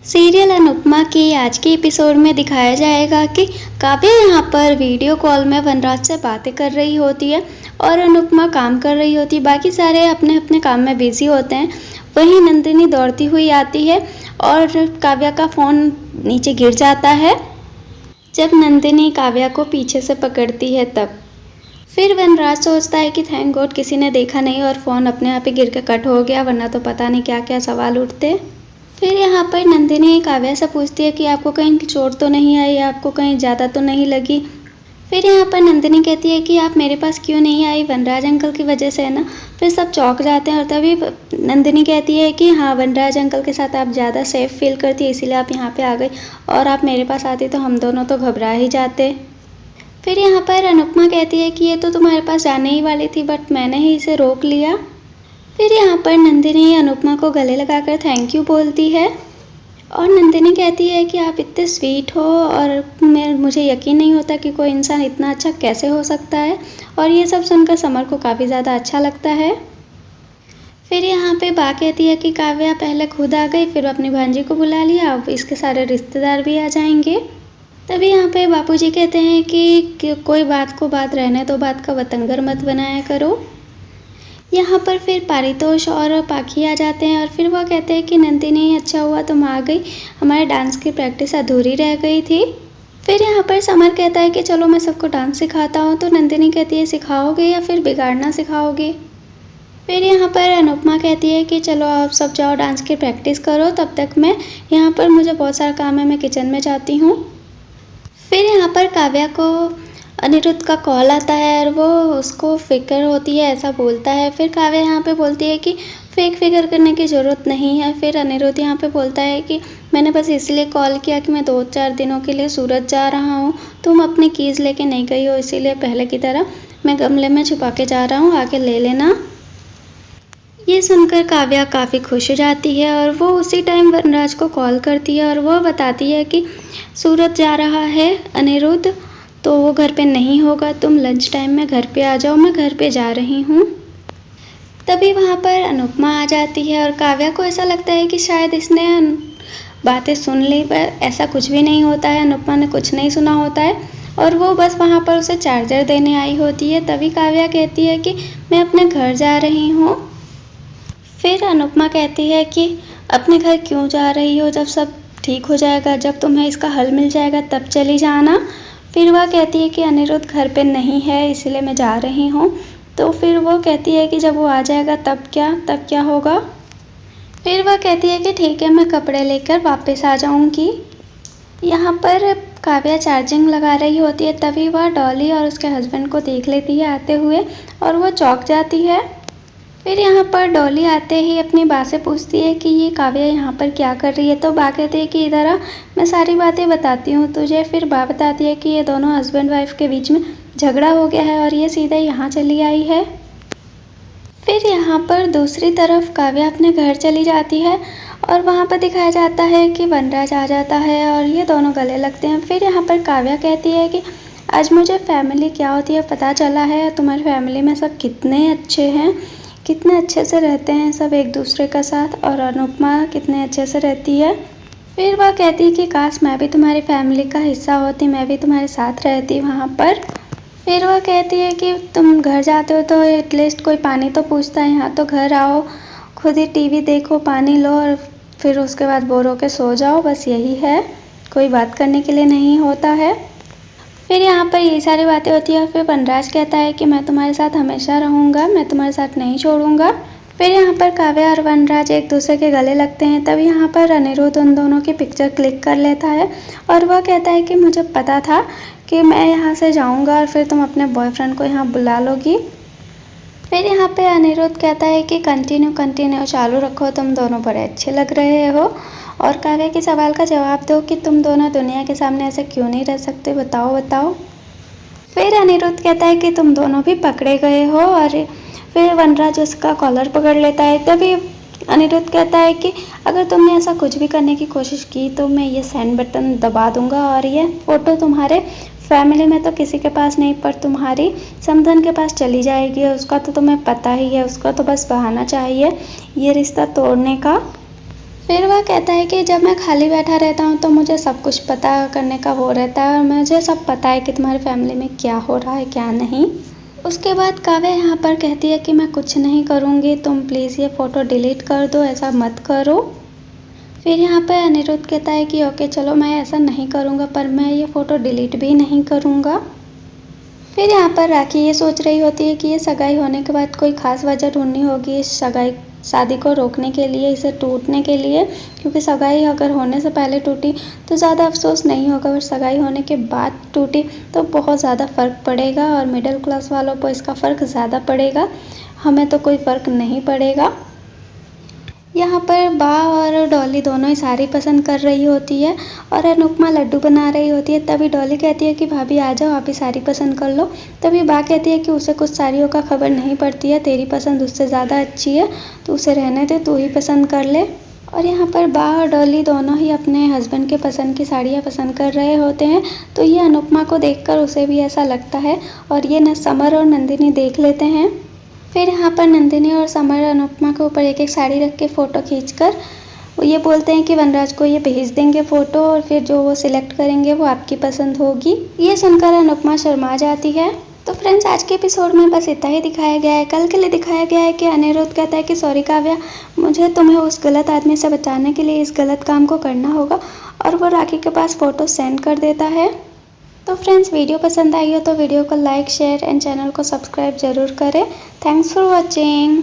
Serial Anupama की आज के एपिसोड में दिखाया जाएगा कि काव्या यहाँ पर वीडियो कॉल में वनराज से बातें कर रही होती है और अनुपमा काम कर रही होती है। बाकी सारे अपने अपने काम में बिजी होते हैं। वहीं नंदिनी दौड़ती हुई आती है और काव्या का फ़ोन नीचे गिर जाता है। जब नंदिनी काव्या को पीछे से पकड़ती है तब फिर वनराज सोचता है कि थैंक गॉड किसी ने देखा नहीं और फ़ोन अपने आप ही गिर के कट हो गया, वरना तो पता नहीं क्या क्या सवाल उठते। फिर यहाँ पर नंदिनी काव्या से पूछती है कि आपको कहीं चोट तो नहीं आई, आपको कहीं ज़्यादा तो नहीं लगी। फिर यहाँ पर नंदिनी कहती है कि आप मेरे पास क्यों नहीं आई, वनराज अंकल की वजह से है ना। फिर सब चौंक जाते हैं और तभी नंदिनी कहती है कि हाँ, वनराज अंकल के साथ आप ज़्यादा सेफ फील करती है इसीलिए आप यहाँ पे आ गई, और आप मेरे पास आती तो हम दोनों तो घबरा ही जाते। फिर यहाँ पर अनुपमा कहती है कि ये तो तुम्हारे पास जाने ही वाली थी बट मैंने ही इसे रोक लिया। फिर यहाँ पर नंदिनी अनुपमा को गले लगाकर थैंक यू बोलती है और नंदिनी कहती है कि आप इतने स्वीट हो और मुझे यकीन नहीं होता कि कोई इंसान इतना अच्छा कैसे हो सकता है। और ये सब सुनकर समर को काफ़ी ज़्यादा अच्छा लगता है। फिर यहाँ पे बा कहती है कि काव्या पहले खुद आ गई, फिर अपनी भांजी को बुला लिया, अब इसके सारे रिश्तेदार भी आ जाएंगे। तभी यहाँ पे बापूजी कहते हैं कि कोई बात को बात रहने दो, बात का वतंगर मत बनाया करो। यहाँ पर फिर पारितोष और पाखी आ जाते हैं और फिर वो कहते हैं कि नंदिनी अच्छा हुआ तुम आ गई, हमारे डांस की प्रैक्टिस अधूरी रह गई थी। फिर यहाँ पर समर कहता है कि चलो मैं सबको डांस सिखाता हूँ, तो नंदिनी कहती है सिखाओगे या फिर बिगाड़ना सिखाओगे। फिर यहाँ पर अनुपमा कहती है कि चलो आप सब जाओ डांस की प्रैक्टिस करो, तब तक मैं यहाँ पर मुझे बहुत सारा काम है, मैं किचन में जाती हूँ। फिर यहाँ पर काव्या को अनिरुद्ध का कॉल आता है और वो उसको फिक्र होती है ऐसा बोलता है। फिर काव्या यहाँ पे बोलती है कि फेक फिक्र करने की ज़रूरत नहीं है। फिर अनिरुद्ध यहाँ पे बोलता है कि मैंने बस इसलिए कॉल किया कि मैं 2-4 दिनों के लिए सूरत जा रहा हूँ, तुम अपनी कीज़ लेके नहीं गई हो, इसीलिए पहले की तरह मैं गमले में छुपा के जा रहा हूँ, आके ले लेना। ये सुनकर काव्या काफ़ी खुश हो जाती है और वो उसी टाइम वनराज को कॉल करती है और वो बताती है कि सूरत जा रहा है अनिरुद्ध, तो वो घर पे नहीं होगा, तुम लंच टाइम में घर पे आ जाओ, मैं घर पे जा रही हूँ। तभी वहाँ पर अनुपमा आ जाती है और काव्या को ऐसा लगता है कि शायद इसने बातें सुन ली, पर ऐसा कुछ भी नहीं होता है, अनुपमा ने कुछ नहीं सुना होता है और वो बस वहाँ पर उसे चार्जर देने आई होती है। तभी काव्या कहती है कि मैं अपने घर जा रही हूँ। फिर अनुपमा कहती है कि अपने घर क्यों जा रही हो, जब सब ठीक हो जाएगा, जब तुम्हें इसका हल मिल जाएगा तब चली जाना। फिर वह कहती है कि अनिरुद्ध घर पे नहीं है इसलिए मैं जा रही हूँ। तो फिर वो कहती है कि जब वो आ जाएगा तब क्या होगा। फिर वह कहती है कि ठीक है, मैं कपड़े लेकर वापस आ जाऊँगी। यहाँ पर काव्या चार्जिंग लगा रही होती है, तभी वह डॉली और उसके हस्बैंड को देख लेती है आते हुए और वो चौंक जाती है। फिर यहाँ पर डॉली आते ही अपनी बा से पूछती है कि ये काव्या यहाँ पर क्या कर रही है। तो बा कहती है कि इधर आ, मैं सारी बातें बताती हूँ तुझे। फिर बा बताती है कि ये दोनों हस्बैंड वाइफ के बीच में झगड़ा हो गया है और ये सीधा यहाँ चली आई है। फिर यहाँ पर दूसरी तरफ काव्या अपने घर चली जाती है और वहाँ पर दिखाया जाता है कि वनराज आ जाता है और ये दोनों गले लगते हैं। फिर यहाँ पर काव्या कहती है कि आज मुझे फैमिली क्या होती है पता चला है, तुम्हारी फैमिली में सब कितने अच्छे हैं, कितने अच्छे से रहते हैं सब एक दूसरे का साथ, और अनुपमा कितने अच्छे से रहती है। फिर वह कहती है कि काश मैं भी तुम्हारी फैमिली का हिस्सा होती, मैं भी तुम्हारे साथ रहती वहाँ पर। फिर वह कहती है कि तुम घर जाते हो तो एटलीस्ट कोई पानी तो पूछता है, यहाँ तो घर आओ, खुद ही टीवी देखो, पानी लो और फिर उसके बाद बोर होके सो जाओ, बस यही है, कोई बात करने के लिए नहीं होता है। फिर यहाँ पर ये सारी बातें होती है। फिर वनराज कहता है कि मैं तुम्हारे साथ हमेशा रहूँगा, मैं तुम्हारे साथ नहीं छोड़ूंगा। फिर यहाँ पर काव्या और वनराज एक दूसरे के गले लगते हैं। तब यहाँ पर अनिरुद्ध उन दोनों की पिक्चर क्लिक कर लेता है और वह कहता है कि मुझे पता था कि मैं यहाँ से जाऊँगा और फिर तुम अपने बॉयफ्रेंड को यहाँ बुला लोगी। फिर यहाँ पे अनिरुद्ध कहता है कि कंटिन्यू चालू रखो, तुम दोनों बड़े अच्छे लग रहे हो। और काव्या के सवाल का जवाब दो कि तुम दोनों दुनिया के सामने ऐसे क्यों नहीं रह सकते, बताओ। फिर अनिरुद्ध कहता है कि तुम दोनों भी पकड़े गए हो और फिर वनराज उसका कॉलर पकड़ लेता है। तभी अनिरुद्ध कहता है कि अगर तुमने ऐसा कुछ भी करने की कोशिश की तो मैं ये सेंड बटन दबा दूंगा और ये फ़ोटो तुम्हारे फैमिली में तो किसी के पास नहीं पर तुम्हारी समधन के पास चली जाएगी। उसका तो तुम्हें पता ही है, उसका तो बस बहाना चाहिए ये रिश्ता तोड़ने का। फिर वह कहता है कि जब मैं खाली बैठा रहता हूँ तो मुझे सब कुछ पता करने का वो रहता है और मुझे सब पता है कि तुम्हारी फैमिली में क्या हो रहा है क्या नहीं। उसके बाद काव्या यहाँ पर कहती है कि मैं कुछ नहीं करूँगी, तुम प्लीज़ ये फ़ोटो डिलीट कर दो, ऐसा मत करो। फिर यहाँ पर अनिरुद्ध कहता है कि ओके चलो मैं ऐसा नहीं करूँगा, पर मैं ये फ़ोटो डिलीट भी नहीं करूँगा। फिर यहाँ पर राखी ये सोच रही होती है कि ये सगाई होने के बाद कोई ख़ास वजह ढूंढनी होगी इस शादी को रोकने के लिए, इसे टूटने के लिए, क्योंकि सगाई अगर होने से पहले टूटी तो ज़्यादा अफसोस नहीं होगा, और सगाई होने के बाद टूटी तो बहुत ज़्यादा फ़र्क पड़ेगा और मिडिल क्लास वालों को इसका फ़र्क ज़्यादा पड़ेगा, हमें तो कोई फ़र्क नहीं पड़ेगा। यहाँ पर बा और डॉली दोनों ही साड़ी पसंद कर रही होती है और अनुपमा लड्डू बना रही होती है। तभी डॉली कहती है कि भाभी आ जाओ, आप ही साड़ी पसंद कर लो। तभी बा कहती है कि उसे कुछ साड़ियों का खबर नहीं पड़ती है, तेरी पसंद उससे ज़्यादा अच्छी है, तो उसे रहने दे, तू ही पसंद कर ले। और यहाँ पर बा और डॉली दोनों ही अपने हस्बैंड के पसंद की साड़ियाँ पसंद कर रहे होते हैं, तो ये अनुपमा को देखकर उसे भी ऐसा लगता है और ये समर और नंदिनी देख लेते हैं। फिर यहाँ पर नंदिनी और समर अनुपमा के ऊपर एक एक साड़ी रख के फ़ोटो खींचकर ये बोलते हैं कि वनराज को ये भेज देंगे फ़ोटो और फिर जो वो सिलेक्ट करेंगे वो आपकी पसंद होगी। ये सुनकर अनुपमा शर्मा जाती है। तो फ्रेंड्स आज के एपिसोड में बस इतना ही दिखाया गया है। कल के लिए दिखाया गया है कि अनिरुद्ध कहता है कि सॉरी काव्या, मुझे तुम्हें उस गलत आदमी से बचाने के लिए इस गलत काम को करना होगा, और वो राखी के पास फ़ोटो सेंड कर देता है। तो फ्रेंड्स वीडियो पसंद आई हो तो वीडियो को लाइक शेयर एंड चैनल को सब्सक्राइब ज़रूर करें। Thanks for watching.